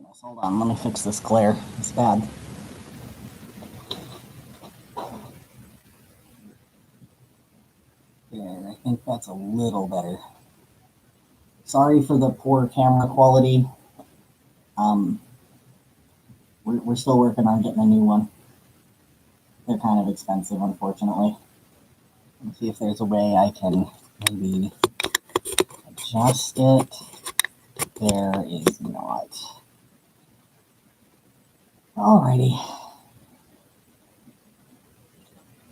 this. Hold on, let me fix this glare. It's bad. There, I think that's a little better. Sorry for the poor camera quality. We're still working on getting a new one. They're kind of expensive, unfortunately. Let's see if there's a way I can maybe adjust it. There is not. Alrighty.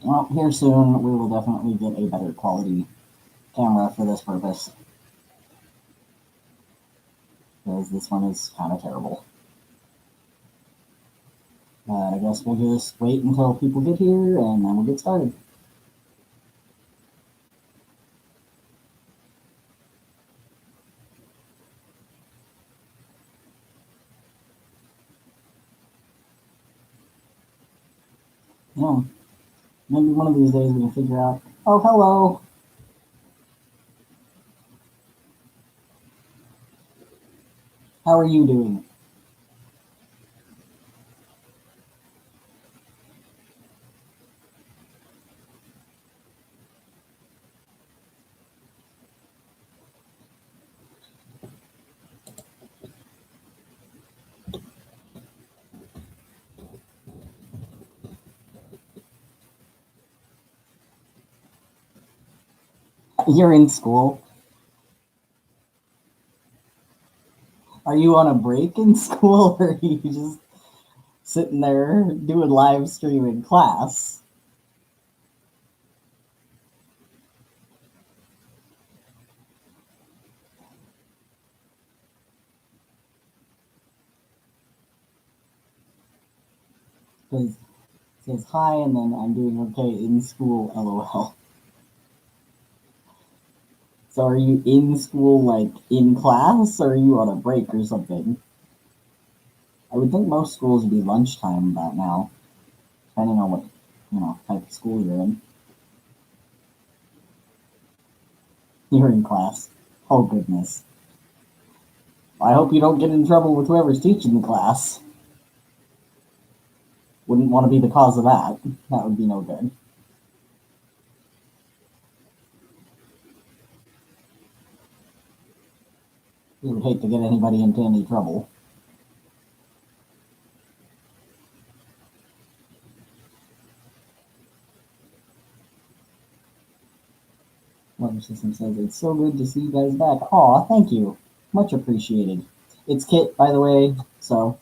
Well, here soon we will definitely get a better quality camera for this purpose. Because this one is kind of terrible. But I guess we'll just wait until people get here and then we'll get started. Yeah. Maybe one of these days we can figure out. Oh, hello. How are you doing? You're in school. Are you on a break in school or are you just sitting there doing live streaming class? Because it says hi and then I'm doing okay in school, lol. So are you in school, like in class, or are you on a break or something? I would think most schools would be lunchtime about now, depending on what type of school you're in. You're in class. Oh goodness. I hope you don't get in trouble with whoever's teaching the class. Wouldn't want to be the cause of that. That would be no good. We would hate to get anybody into any trouble. Weather System says, it's so good to see you guys back. Aw, thank you. Much appreciated. It's Kit, by the way, so,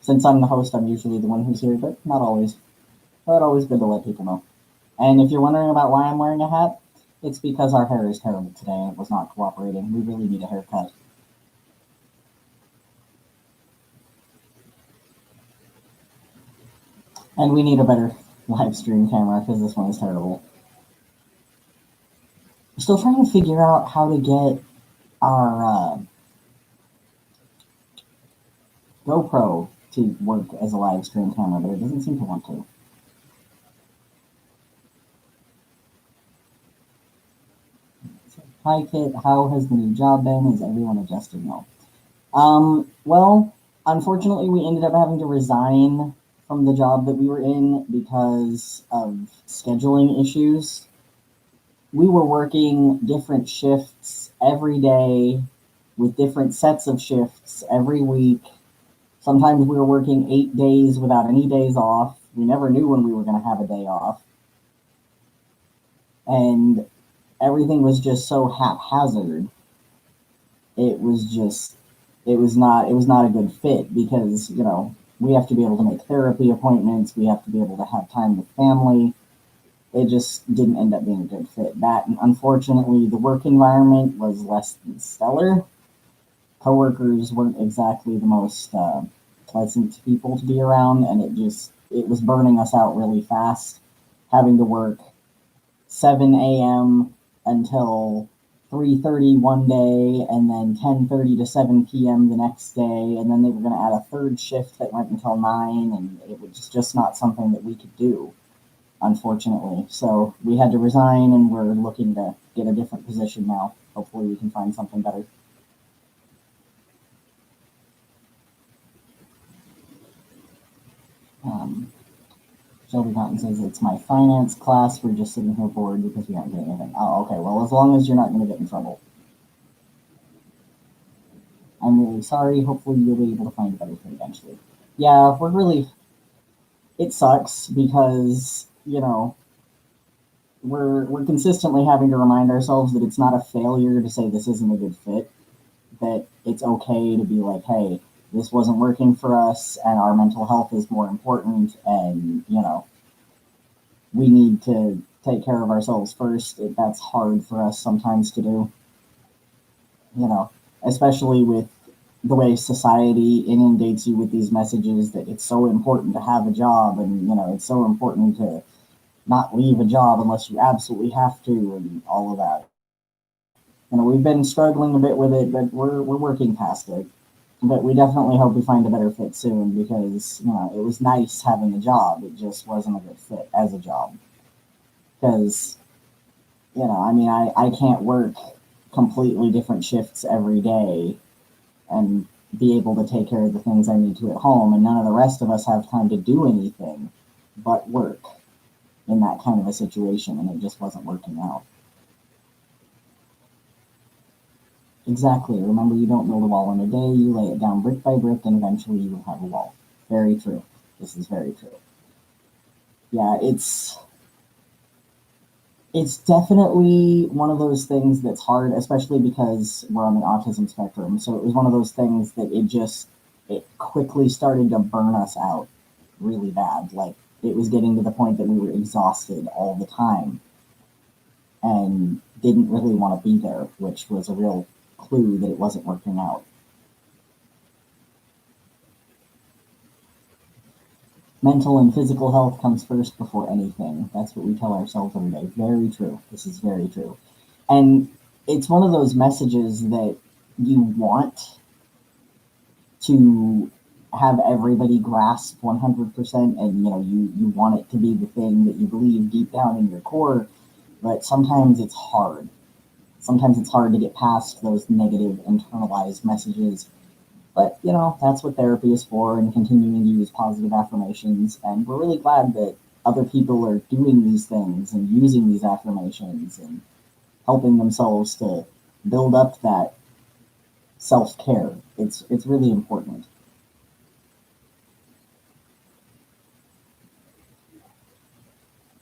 since I'm the host, I'm usually the one who's here, but not always. But always good to let people know. And if you're wondering about why I'm wearing a hat, it's because our hair is terrible today and it was not cooperating. We really need a haircut. And we need a better live stream camera because this one is terrible. We're still trying to figure out how to get our GoPro to work as a live stream camera, but it doesn't seem to want to. Hi Kit, how has the new job been? Is everyone adjusting well? Well, unfortunately we ended up having to resign from the job that we were in because of scheduling issues. We were working different shifts every day with different sets of shifts every week. Sometimes we were working 8 days without any days off. We never knew when we were going to have a day off. And everything was just so haphazard. It was not a good fit because, we have to be able to make therapy appointments. We have to be able to have time with family. It just didn't end up being a good fit. That, and unfortunately, the work environment was less than stellar. Coworkers weren't exactly the most pleasant people to be around, and it was burning us out really fast, having to work 7 a.m. until 3:30 one day, and then 10:30 to 7 p.m. the next day, and then they were going to add a third shift that went until 9, and it was just not something that we could do, unfortunately. So we had to resign, and we're looking to get a different position now. Hopefully we can find something better. Shelby Cotton says it's my finance class. We're just sitting here bored because we aren't doing anything. Oh, okay. Well, as long as you're not going to get in trouble. I'm really sorry. Hopefully you'll be able to find a better fit eventually. Yeah, it sucks because, we're consistently having to remind ourselves that it's not a failure to say this isn't a good fit, that it's okay to be like, hey, this wasn't working for us and our mental health is more important, and we need to take care of ourselves first. That's hard for us sometimes to do, especially with the way society inundates you with these messages that it's so important to have a job, and it's so important to not leave a job unless you absolutely have to, and all of that. We've been struggling a bit with it, but we're working past it. But we definitely hope we find a better fit soon, because it was nice having a job. It just wasn't a good fit as a job. Because I can't work completely different shifts every day and be able to take care of the things I need to at home, and none of the rest of us have time to do anything but work in that kind of a situation, and it just wasn't working out. Exactly. Remember, you don't build a wall in a day, you lay it down brick by brick, and eventually you will have a wall. Very true. This is very true. Yeah, it's definitely one of those things that's hard, especially because we're on the autism spectrum. So it was one of those things that it quickly started to burn us out really bad. Like, it was getting to the point that we were exhausted all the time and didn't really want to be there, which was a real clue that it wasn't working out. Mental and physical health comes first before anything. That's what we tell ourselves every day. Very true. This is very true. And it's one of those messages that you want to have everybody grasp 100%, and you want it to be the thing that you believe deep down in your core, but sometimes it's hard. Sometimes it's hard to get past those negative internalized messages. But, that's what therapy is for, and continuing to use positive affirmations. And we're really glad that other people are doing these things and using these affirmations and helping themselves to build up that self-care. It's really important.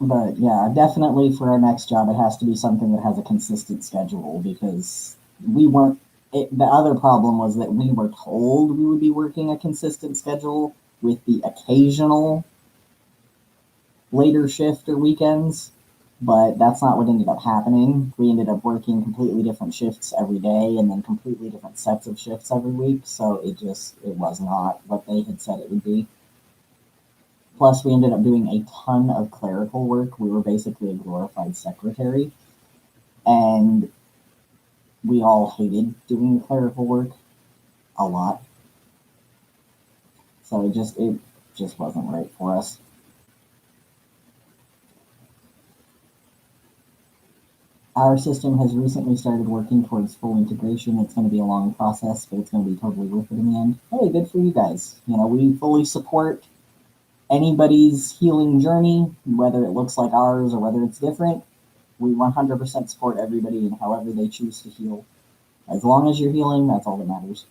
But yeah, definitely for our next job, it has to be something that has a consistent schedule, because we weren't. The other problem was that we were told we would be working a consistent schedule with the occasional later shift or weekends, but that's not what ended up happening. We ended up working completely different shifts every day, and then completely different sets of shifts every week. So it was not what they had said it would be. Plus, we ended up doing a ton of clerical work. We were basically a glorified secretary, and we all hated doing the clerical work a lot. So it just wasn't right for us. Our system has recently started working towards full integration. It's going to be a long process, but it's going to be totally worth it in the end. Hey, good for you guys. We fully support anybody's healing journey, whether it looks like ours or whether it's different. We 100% support everybody in however they choose to heal. As long as you're healing, that's all that matters.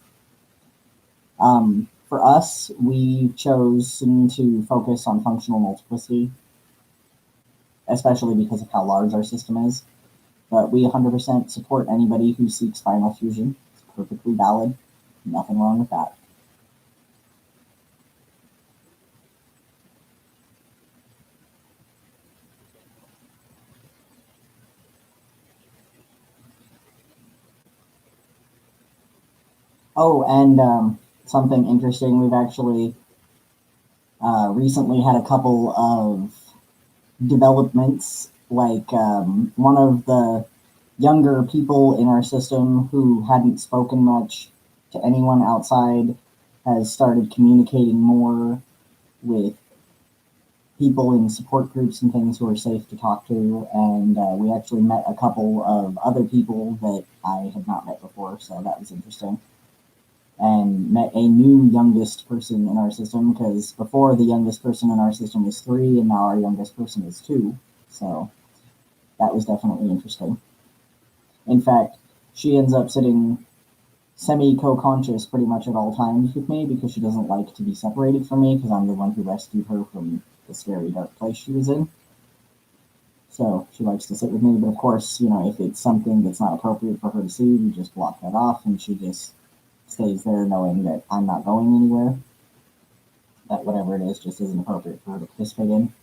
For us, we've chosen to focus on functional multiplicity, especially because of how large our system is. But we 100% support anybody who seeks spinal fusion. It's perfectly valid. Nothing wrong with that. Oh, and something interesting, we've actually recently had a couple of developments. Like, one of the younger people in our system who hadn't spoken much to anyone outside has started communicating more with people in support groups and things who are safe to talk to. And we actually met a couple of other people that I had not met before, so that was interesting. and met a new youngest person in our system, because before the youngest person in our system was 3 and now our youngest person is 2. So that was definitely interesting. In fact, she ends up sitting semi co-conscious pretty much at all times with me because she doesn't like to be separated from me because I'm the one who rescued her from the scary dark place she was in. So she likes to sit with me, but of course, if it's something that's not appropriate for her to see, we just block that off and she just stays there knowing that I'm not going anywhere. That whatever it is just isn't appropriate for her to participate in.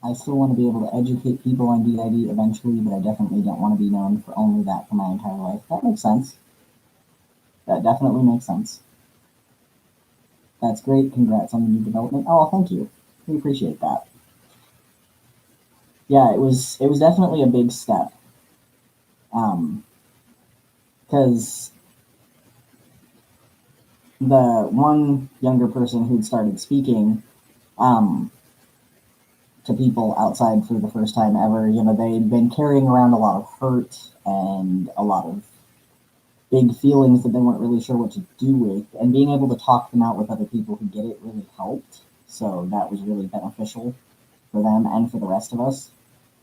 I still want to be able to educate people on DID eventually, but I definitely don't want to be known for only that for my entire life. That makes sense. That definitely makes sense. That's great. Congrats on the new development. Oh, thank you. We appreciate that. Yeah, it was definitely a big step. Because the one younger person who'd started speaking um, to people outside for the first time ever, they'd been carrying around a lot of hurt and a lot of big feelings that they weren't really sure what to do with, and being able to talk them out with other people who get it really helped. So that was really beneficial for them and for the rest of us,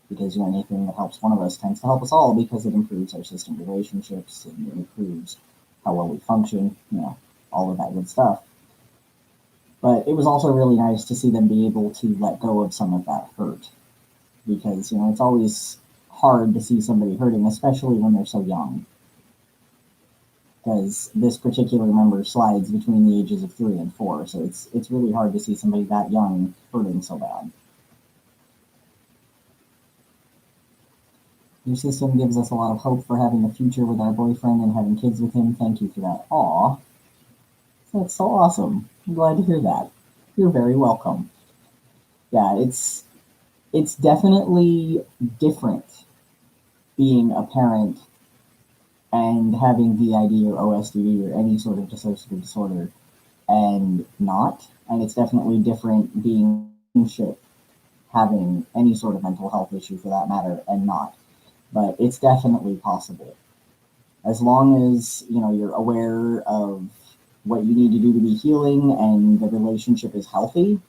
because anything that helps one of us tends to help us all because it improves our system relationships and it improves how well we function, all of that good stuff. But it was also really nice to see them be able to let go of some of that hurt, because it's always hard to see somebody hurting, especially when they're so young, because this particular member slides between the ages of 3 and 4, so it's really hard to see somebody that young hurting so bad. Your system gives us a lot of hope for having a future with our boyfriend and having kids with him. Thank you for that. Aw, that's so awesome. I'm glad to hear that. You're very welcome. Yeah, it's definitely different being a parent and having VID or OSDD or any sort of dissociative disorder and not. And it's definitely different being having any sort of mental health issue for that matter and not. But it's definitely possible. As long as, you're aware of what you need to do to be healing and the relationship is healthy,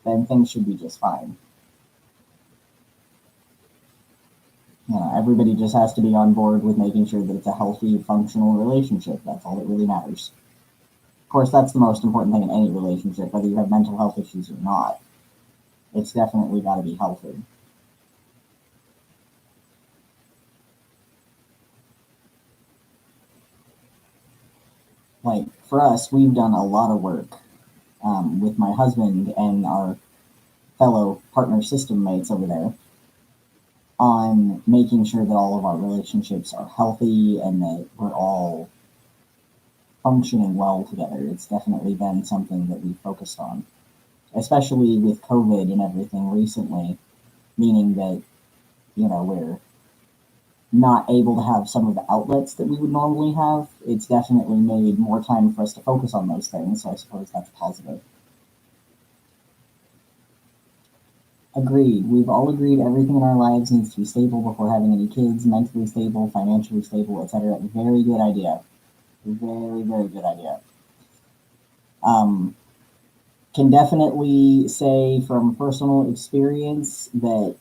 then things should be just fine. Everybody just has to be on board with making sure that it's a healthy, functional relationship. That's all that really matters. Of course, that's the most important thing in any relationship, whether you have mental health issues or not. It's definitely got to be healthy. Like, for us, we've done a lot of work with my husband and our fellow partner system mates over there on making sure that all of our relationships are healthy and that we're all functioning well together. It's definitely been something that we focused on, especially with COVID and everything recently, meaning that, we're not able to have some of the outlets that we would normally have. It's definitely made more time for us to focus on those things, so I suppose that's positive. Agreed. We've all agreed everything in our lives needs to be stable before having any kids, mentally stable, financially stable, etc. Very good idea. Very, very good idea. Can definitely say from personal experience that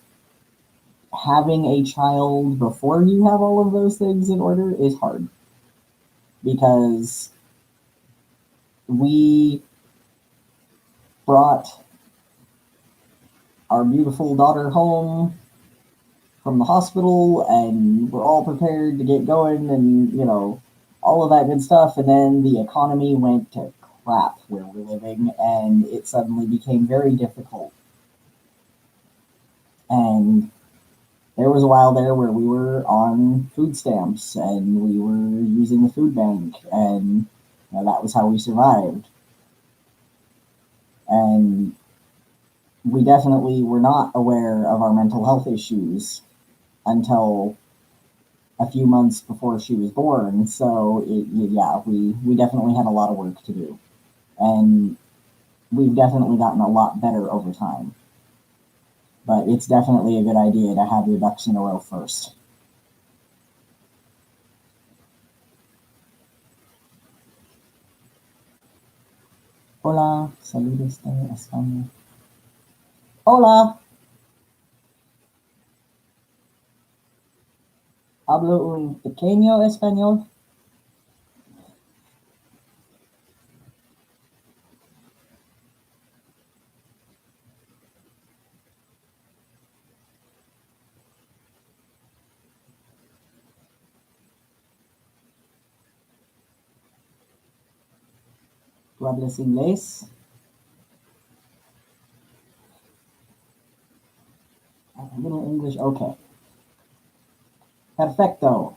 having a child before you have all of those things in order is hard, because we brought our beautiful daughter home from the hospital and we're all prepared to get going and, all of that good stuff. And then the economy went to crap where we're living and it suddenly became very difficult. And there was a while there where we were on food stamps and we were using the food bank, and that was how we survived. And we definitely were not aware of our mental health issues until a few months before she was born. So we definitely had a lot of work to do, and we've definitely gotten a lot better over time. But it's definitely a good idea to have your ducks in a row first. Hola, saludos de España. Hola, hablo un pequeño español. ¿Tú hablas inglés? A little English, okay. Perfecto.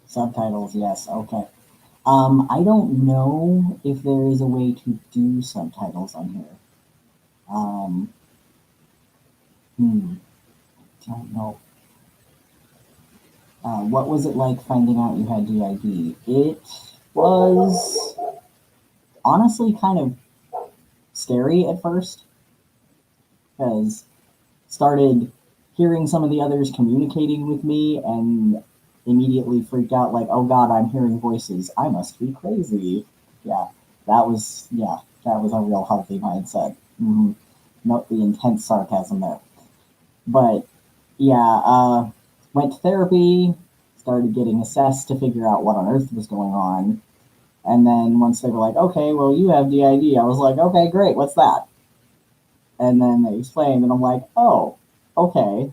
Subtitles, yes, okay. I don't know if there is a way to do subtitles on here. Um, hmm, don't know. What was it like finding out you had DID? It was honestly kind of scary at first because started hearing some of the others communicating with me and immediately freaked out like, oh god, I'm hearing voices. I must be crazy. Yeah, that was a real healthy mindset. Note the intense sarcasm there. But yeah, went to therapy, started getting assessed to figure out what on earth was going on. And then once they were like, okay, well, you have DID, I was like, okay, great, what's that? And then they explained, and I'm like, oh, okay.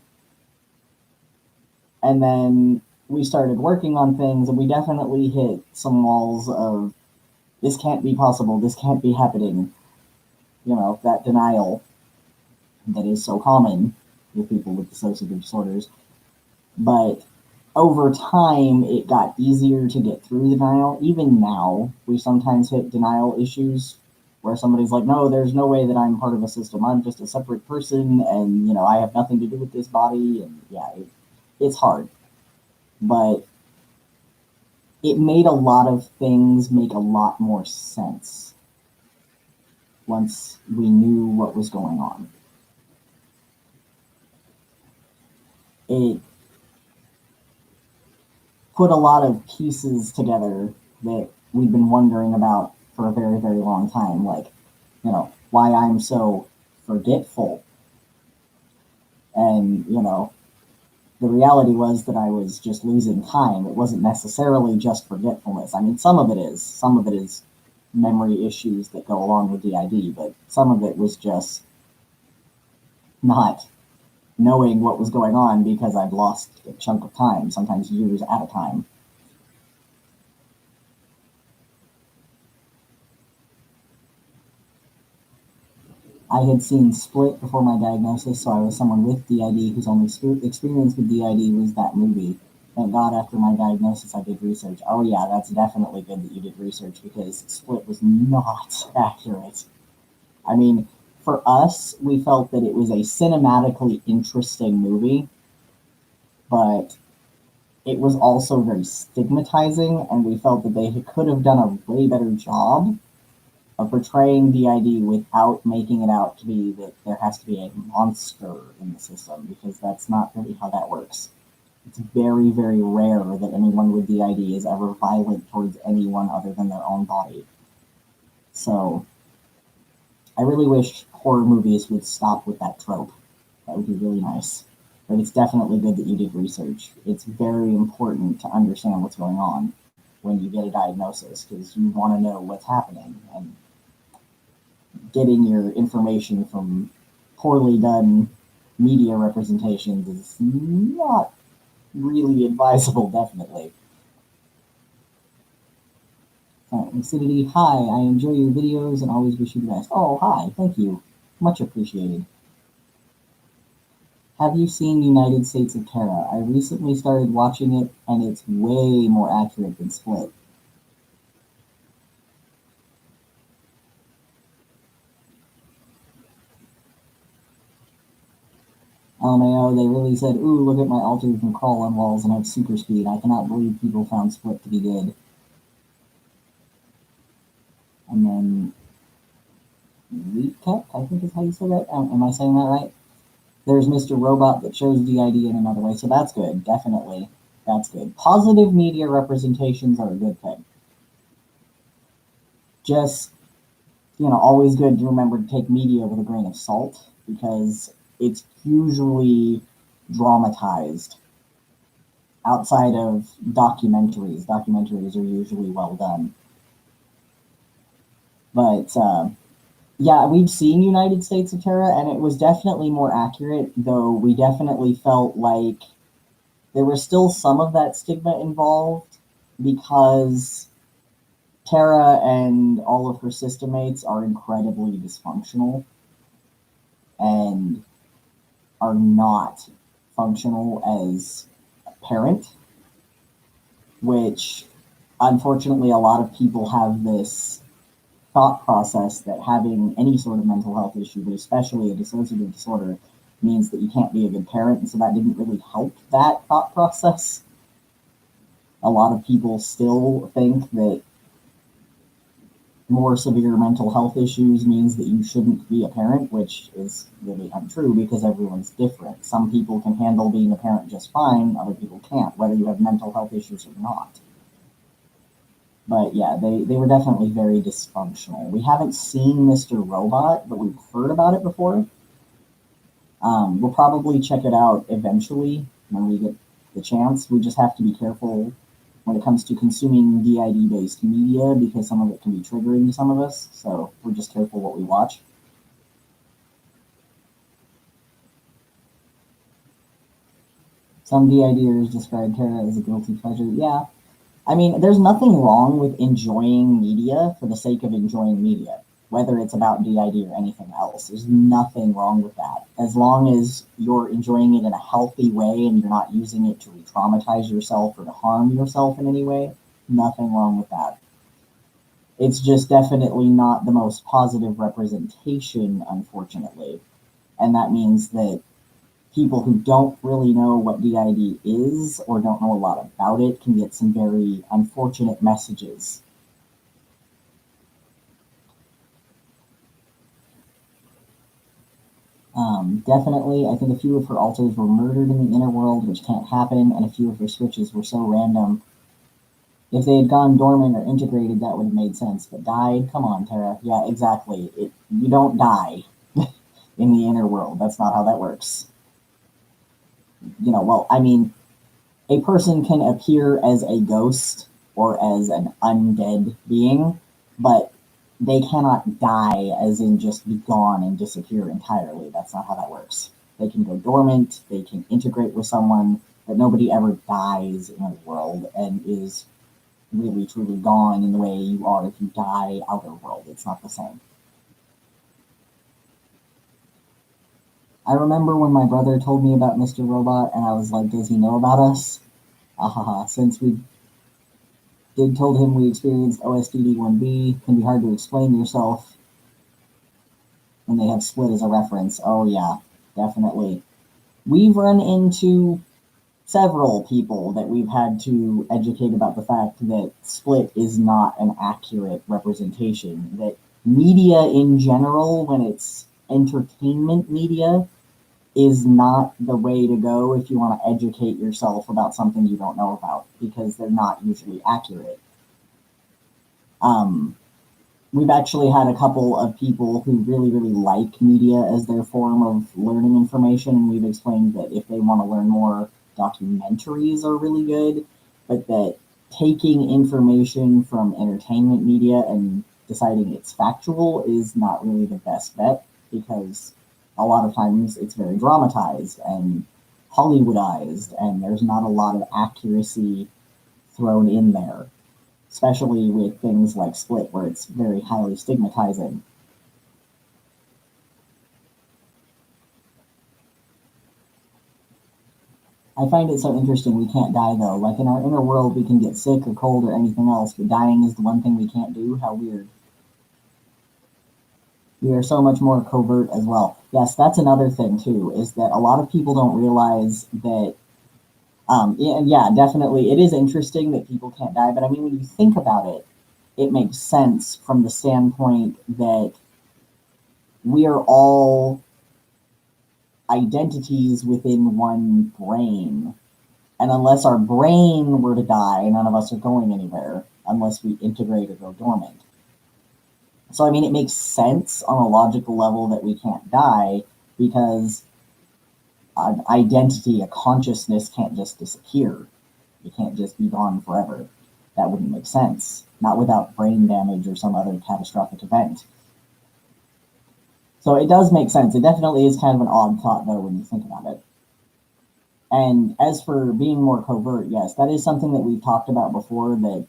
And then we started working on things, and we definitely hit some walls of this can't be possible, this can't be happening. You know, that denial that is so common with people with dissociative disorders. But over time, it got easier to get through denial. Even now, we sometimes hit denial issues where somebody's like, no, there's no way that I'm part of a system. I'm just a separate person, and, you know, I have nothing to do with this body. And yeah, it's hard. But it made a lot of things make a lot more sense once we knew what was going on. It put a lot of pieces together that we've been wondering about for a very, very long time. Like, you know, why I'm so forgetful. And, you know, the reality was that I was just losing time. It wasn't necessarily just forgetfulness. I mean, some of it is. Some of it is memory issues that go along with DID, but some of it was just not knowing what was going on because I'd lost a chunk of time, sometimes years at a time. I had seen Split before my diagnosis, so I was someone with DID whose only experience with DID was that movie. Thank God after my diagnosis I did research. Oh yeah, that's definitely good that you did research because Split was not accurate. I mean, for us, we felt that it was a cinematically interesting movie, but it was also very stigmatizing, and we felt that they could have done a way better job of portraying DID without making it out to be that there has to be a monster in the system, because that's not really how that works. It's very, very rare that anyone with DID is ever violent towards anyone other than their own body. So, I really wish horror movies would stop with that trope. That would be really nice. But it's definitely good that you did research. It's very important to understand what's going on when you get a diagnosis because you want to know what's happening. And getting your information from poorly done media representations is not really advisable, definitely. Lucidity, hi, I enjoy your videos and always wish you the best. Oh, hi, thank you. Much appreciated. Have you seen United States of Terra? I recently started watching it and it's way more accurate than Split. LMAO, they really said, ooh, look at my alter who can crawl on walls and have super speed. I cannot believe people found Split to be good. And then Recap, I think is how you say that. Am I saying that right? There's Mr. Robot that shows DID in another way, so that's good, definitely. That's good. Positive media representations are a good thing. Just, always good to remember to take media with a grain of salt, because it's usually dramatized. Outside of documentaries are usually well done. But yeah, we've seen United States of Terra, and it was definitely more accurate, though we definitely felt like there was still some of that stigma involved, because Terra and all of her system mates are incredibly dysfunctional and are not functional as a parent, which unfortunately a lot of people have this thought process that having any sort of mental health issue, but especially a dissociative disorder, means that you can't be a good parent, and so that didn't really help that thought process. A lot of people still think that more severe mental health issues means that you shouldn't be a parent, which is really untrue because everyone's different. Some people can handle being a parent just fine, other people can't, whether you have mental health issues or not. But yeah, they were definitely very dysfunctional. We haven't seen Mr. Robot, but we've heard about it before. We'll probably check it out eventually when we get the chance. We just have to be careful when it comes to consuming DID-based media, because some of it can be triggering to some of us, so we're just careful what we watch. Some DIDers describe Terra as a guilty pleasure. Yeah, I mean, there's nothing wrong with enjoying media for the sake of enjoying media, whether it's about DID or anything else. There's nothing wrong with that. As long as you're enjoying it in a healthy way and you're not using it to re-traumatize yourself or to harm yourself in any way, nothing wrong with that. It's just definitely not the most positive representation, unfortunately. And that means that people who don't really know what DID is or don't know a lot about it can get some very unfortunate messages. Definitely, I think a few of her alters were murdered in the inner world, which can't happen, and a few of her switches were so random. If they had gone dormant or integrated, that would have made sense, but died? Come on, Terra. Yeah, exactly. You don't die in the inner world. That's not how that works. Well, I mean, a person can appear as a ghost or as an undead being, but they cannot die, as in just be gone and disappear entirely. That's not how that works. They can go dormant, they can integrate with someone, but nobody ever dies in the world and is really truly gone in the way you are if you die outer world. It's not the same. I remember when my brother told me about Mr. Robot, and I was like, does he know about us? Since we did told him we experienced OSDD1B, can be hard to explain yourself when they have Split as a reference. Oh yeah, definitely. We've run into several people that we've had to educate about the fact that Split is not an accurate representation, that media in general, when it's entertainment media, is not the way to go if you want to educate yourself about something you don't know about, because they're not usually accurate. We've actually had a couple of people who really, really like media as their form of learning information, and we've explained that if they want to learn more, documentaries are really good, but that taking information from entertainment media and deciding it's factual is not really the best bet, because a lot of times it's very dramatized and Hollywoodized, and there's not a lot of accuracy thrown in there, especially with things like Split, where it's very highly stigmatizing. I find it so interesting we can't die, though. Like, in our inner world, we can get sick or cold or anything else, but dying is the one thing we can't do. How weird. We are so much more covert as well. Yes, that's another thing too, is that a lot of people don't realize that. And yeah, definitely, it is interesting that people can't die. But I mean, when you think about it, it makes sense from the standpoint that we are all identities within one brain. And unless our brain were to die, none of us are going anywhere unless we integrate or go dormant. So, I mean, it makes sense on a logical level that we can't die because an identity, a consciousness can't just disappear. It can't just be gone forever. That wouldn't make sense. Not without brain damage or some other catastrophic event. So it does make sense. It definitely is kind of an odd thought, though, when you think about it. And as for being more covert, yes, that is something that we've talked about before, that,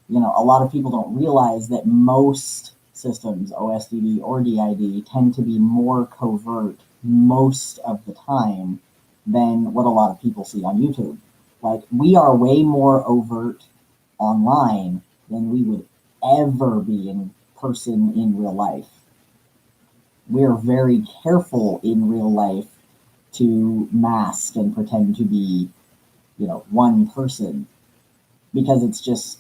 a lot of people don't realize that most systems, OSDD or DID, tend to be more covert most of the time than what a lot of people see on YouTube. Like, we are way more overt online than we would ever be in person in real life. We're very careful in real life to mask and pretend to be, one person, because it's just,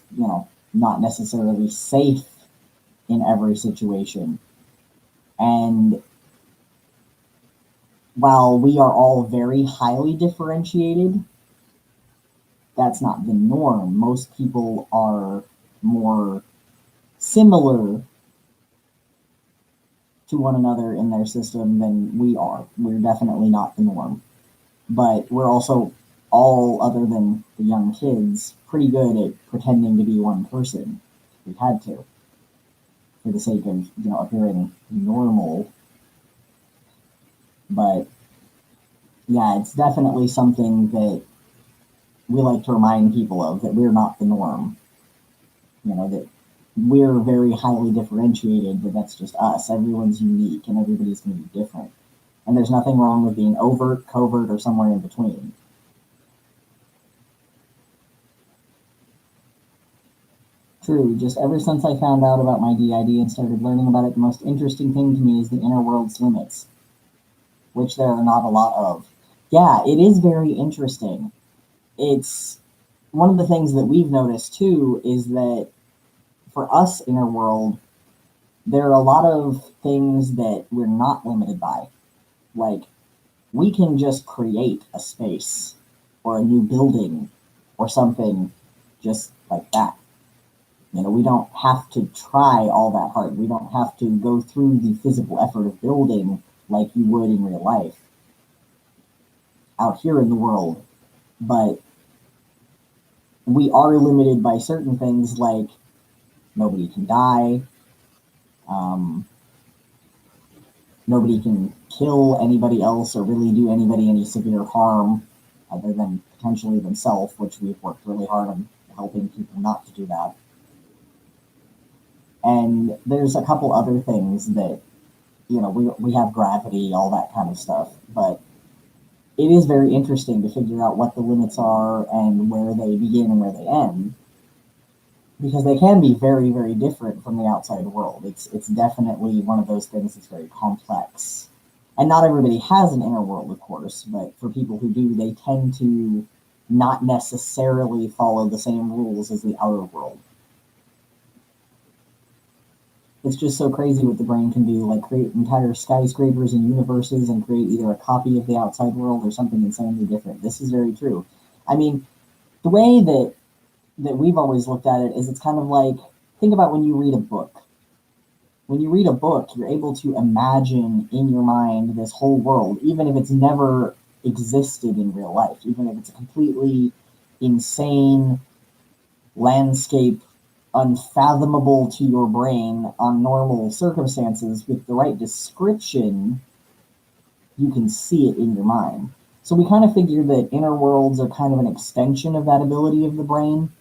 not necessarily safe in every situation. And while we are all very highly differentiated, that's not the norm. Most people are more similar to one another in their system than we are. We're definitely not the norm. But we're also, all other than the young kids, pretty good at pretending to be one person. We had to, for the sake of, appearing normal. But yeah, it's definitely something that we like to remind people of, that we're not the norm. That we're very highly differentiated, but that's just us. Everyone's unique and everybody's going to be different. And there's nothing wrong with being overt, covert, or somewhere in between. True, just ever since I found out about my DID and started learning about it, the most interesting thing to me is the inner world's limits, which there are not a lot of. Yeah, it is very interesting. It's one of the things that we've noticed too, is that for us, inner world, there are a lot of things that we're not limited by. Like, we can just create a space or a new building or something just like that. We don't have to try all that hard. We don't have to go through the physical effort of building like you would in real life out here in the world. But we are limited by certain things, like nobody can die, nobody can kill anybody else or really do anybody any severe harm other than potentially themselves, which we've worked really hard on helping people not to do that. And there's a couple other things that, we have gravity, all that kind of stuff. But it is very interesting to figure out what the limits are and where they begin and where they end, because they can be very, very different from the outside world. It's definitely one of those things that's very complex. And not everybody has an inner world, of course, but for people who do, they tend to not necessarily follow the same rules as the outer world. It's just so crazy what the brain can do, like create entire skyscrapers and universes and create either a copy of the outside world or something insanely different. This is very true. I mean, the way that we've always looked at it is, it's kind of like, think about when you read a book. When you read a book, you're able to imagine in your mind this whole world, even if it's never existed in real life, even if it's a completely insane landscape, unfathomable to your brain on normal circumstances. With the right description, you can see it in your mind. So we kind of figure that inner worlds are kind of an extension of that ability of the brain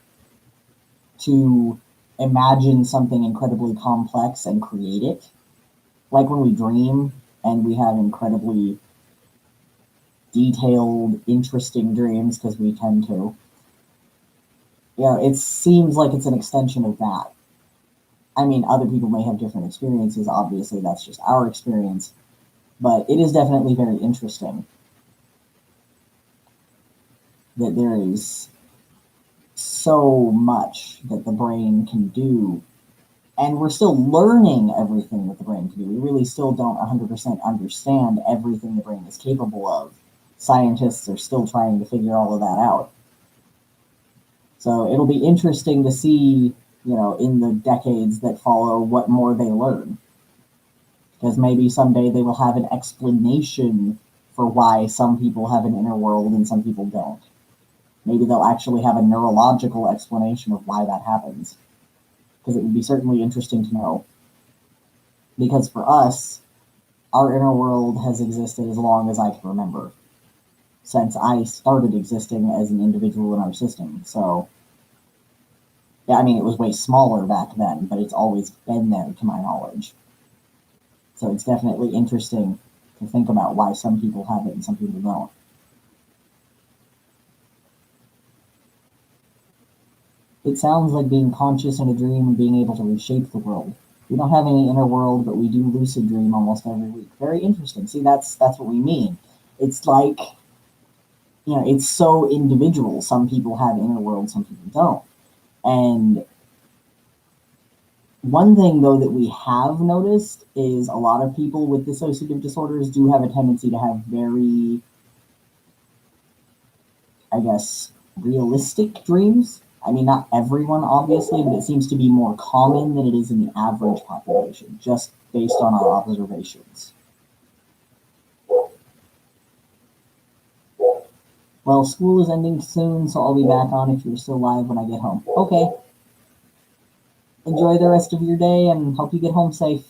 to imagine something incredibly complex and create it. Like when we dream and we have incredibly detailed, interesting dreams, because we tend to. It seems like it's an extension of that. I mean, other people may have different experiences. Obviously, that's just our experience. But it is definitely very interesting that there is so much that the brain can do. And we're still learning everything that the brain can do. We really still don't 100% understand everything the brain is capable of. Scientists are still trying to figure all of that out. So it'll be interesting to see, in the decades that follow, what more they learn. Because maybe someday they will have an explanation for why some people have an inner world and some people don't. Maybe they'll actually have a neurological explanation of why that happens. Because it would be certainly interesting to know. Because for us, our inner world has existed as long as I can remember, since I started existing as an individual in our system. So, yeah, I mean, it was way smaller back then, but it's always been there to my knowledge. So it's definitely interesting to think about why some people have it and some people don't. It sounds like being conscious in a dream and being able to reshape the world. We don't have any inner world, but we do lucid dream almost every week. Very interesting. See, that's what we mean. It's like, it's so individual. Some people have inner world, some people don't. And one thing, though, that we have noticed is a lot of people with dissociative disorders do have a tendency to have very, I guess, realistic dreams. I mean, not everyone, obviously, but it seems to be more common than it is in the average population, just based on our observations. Well, school is ending soon, so I'll be back on if you're still live when I get home. Okay. Enjoy the rest of your day and hope you get home safe.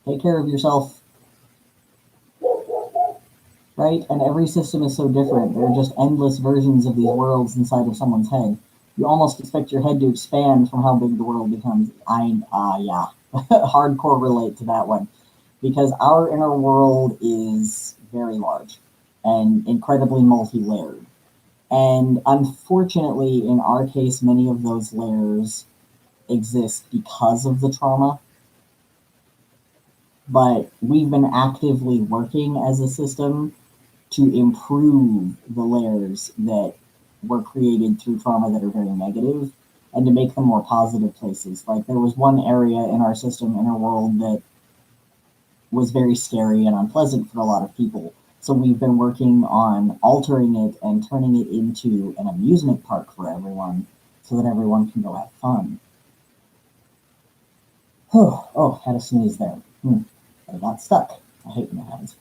Take care of yourself. Right? And every system is so different. There are just endless versions of these worlds inside of someone's head. You almost expect your head to expand from how big the world becomes. Yeah. Hardcore relate to that one. Because our inner world is very large and incredibly multi-layered. And unfortunately, in our case, many of those layers exist because of the trauma. But we've been actively working as a system to improve the layers that were created through trauma that are very negative and to make them more positive places. Like there was one area in our system, in our world, that was very scary and unpleasant for a lot of people. So we've been working on altering it and turning it into an amusement park for everyone so that everyone can go have fun. Oh, had a sneeze there. I got stuck. I hate when that happens.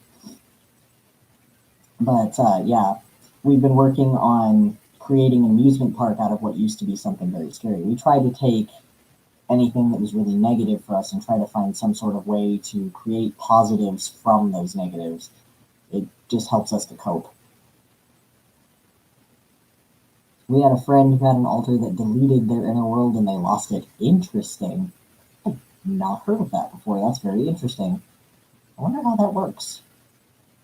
But yeah, we've been working on creating an amusement park out of what used to be something very scary. We tried to take anything that was really negative for us and try to find some sort of way to create positives from those negatives. It just helps us to cope. We had a friend who had an alter that deleted their inner world and they lost it. Interesting. I've not heard of that before. That's very interesting. I wonder how that works.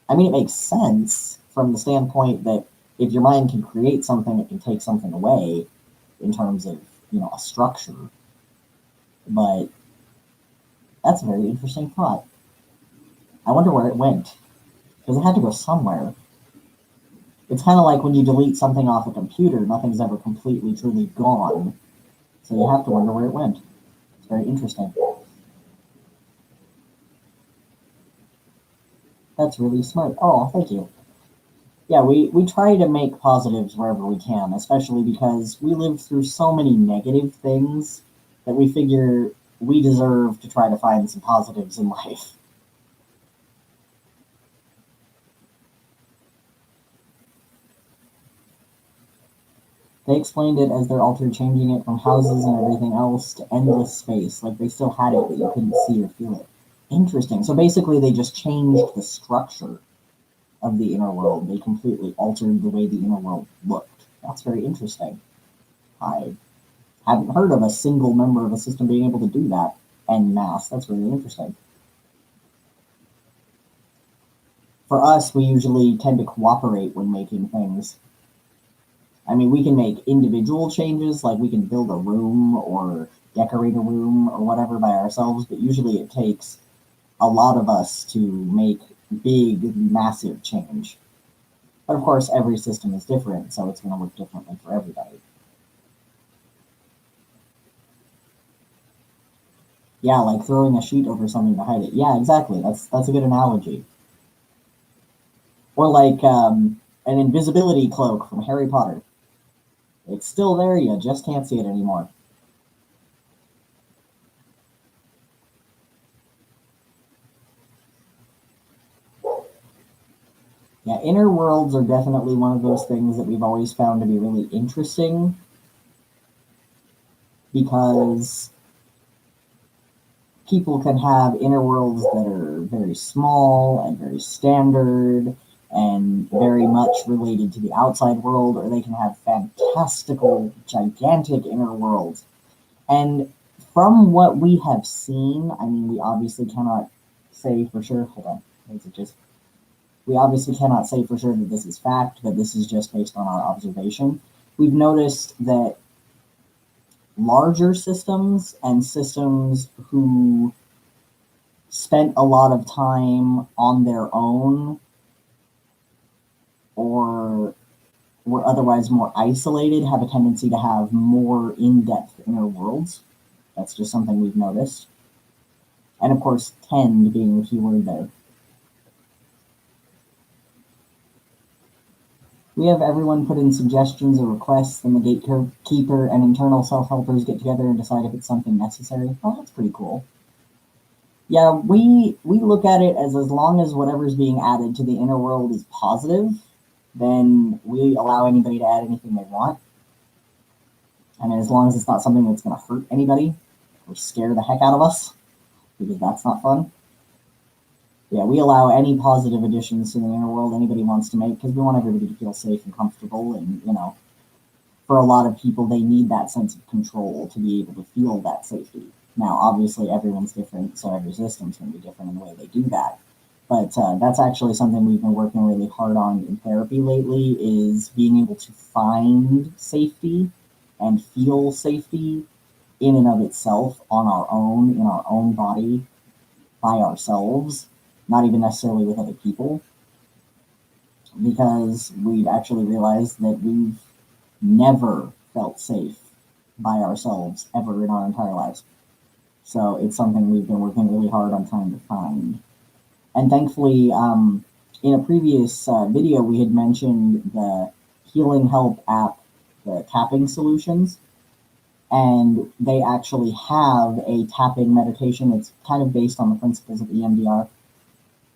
I mean, it makes sense from the standpoint that if your mind can create something, it can take something away in terms of, a structure. But that's a very interesting thought. I wonder where it went. Because it had to go somewhere. It's kind of like when you delete something off a computer, nothing's ever completely, truly gone. So you have to wonder where it went. It's very interesting. That's really smart. Oh, thank you. Yeah, we try to make positives wherever we can, especially because we live through so many negative things that we figure we deserve to try to find some positives in life. They explained it as their alter changing it from houses and everything else to endless space. Like they still had it, but you couldn't see or feel it. Interesting. So basically, they just changed the structure of the inner world. They completely altered the way the inner world looked. That's very interesting. I hadn't heard of a single member of a system being able to do that en masse. That's really interesting. For us, we usually tend to cooperate when making things. I mean, we can make individual changes, like we can build a room or decorate a room or whatever by ourselves, but usually it takes a lot of us to make big, massive change. But of course, every system is different, so it's going to work differently for everybody. Yeah, like throwing a sheet over something to hide it. Yeah, exactly. That's a good analogy. Or like an invisibility cloak from Harry Potter. It's still there, you just can't see it anymore. Yeah, inner worlds are definitely one of those things that we've always found to be really interesting because people can have inner worlds that are very small and very standard and very much related to the outside world, or they can have fantastical, gigantic inner worlds. And from what we have seen, I mean, we obviously cannot say for sure. Hold on, is it just? We obviously cannot say for sure that this is fact, but this is just based on our observation. We've noticed that larger systems and systems who spent a lot of time on their own or were otherwise more isolated have a tendency to have more in-depth inner worlds. That's just something we've noticed. And of course, tend being the key word there. We have everyone put in suggestions or requests, then the gatekeeper and internal self-helpers get together and decide if it's something necessary. Oh, that's pretty cool. Yeah, we look at it as long as whatever's being added to the inner world is positive, then we allow anybody to add anything they want. I mean, as long as it's not something that's going to hurt anybody or scare the heck out of us, because that's not fun. Yeah, we allow any positive additions to the inner world anybody wants to make because we want everybody to feel safe and comfortable. And, you know, for a lot of people, they need that sense of control to be able to feel that safety. Now, obviously, everyone's different, so every system's going to be different in the way they do that. But that's actually something we've been working really hard on in therapy lately is being able to find safety and feel safety in and of itself on our own, in our own body, by ourselves, not even necessarily with other people. Because we've actually realized that we've never felt safe by ourselves ever in our entire lives. So it's something we've been working really hard on trying to find. And thankfully, in a previous video, we had mentioned the Healing Help app, the tapping solutions. And they actually have a tapping meditation. It's kind of based on the principles of EMDR.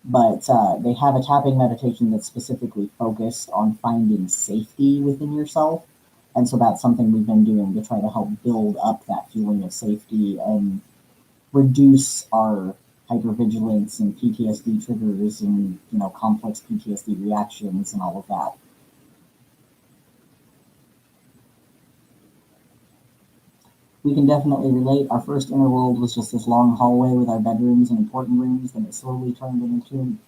But they have a tapping meditation that's specifically focused on finding safety within yourself. And so that's something we've been doing to try to help build up that feeling of safety and reduce our hypervigilance and PTSD triggers and, you know, complex PTSD reactions and all of that. We can definitely relate. Our first inner world was just this long hallway with our bedrooms and important rooms, then it slowly turned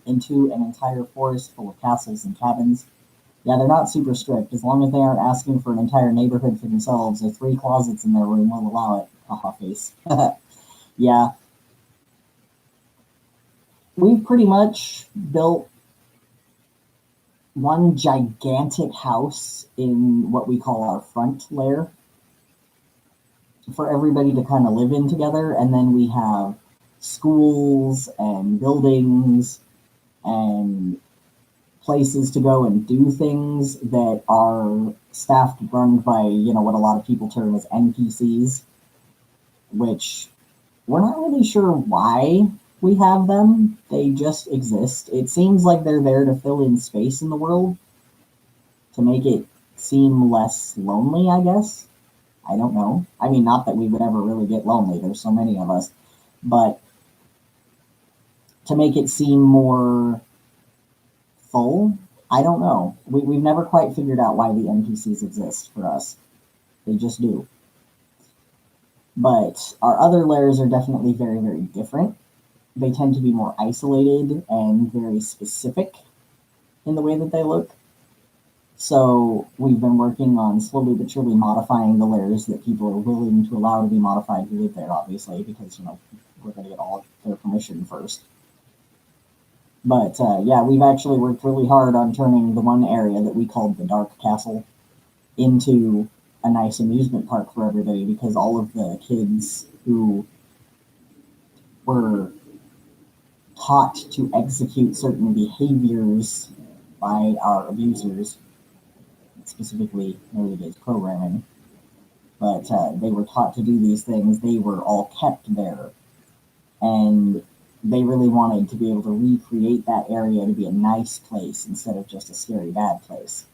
into an entire forest full of castles and cabins. Yeah, they're not super strict. As long as they aren't asking for an entire neighborhood for themselves or 3 closets in their room, will allow it. Haha face. Yeah. We've pretty much built one gigantic house in what we call our front layer for everybody to kind of live in together. And then we have schools and buildings and places to go and do things that are staffed, run by, you know, what a lot of people term as NPCs, which we're not really sure why we have them. They just exist. It seems like they're there to fill in space in the world, to make it seem less lonely, I guess. I don't know. I mean, not that we would ever really get lonely. There's so many of us. But to make it seem more full, I don't know. We've never quite figured out why the NPCs exist for us. They just do. But our other layers are definitely very, very different. They tend to be more isolated and very specific in the way that they look. So we've been working on slowly but surely modifying the layers that people are willing to allow to be modified who live there, obviously, because, we're going to get all their permission first. But yeah, we've actually worked really hard on turning the one area that we called the Dark Castle into a nice amusement park for everybody, because all of the kids who were taught to execute certain behaviors by our abusers, specifically early days programming, but they were taught to do these things. They were all kept there, and they really wanted to be able to recreate that area to be a nice place instead of just a scary bad place.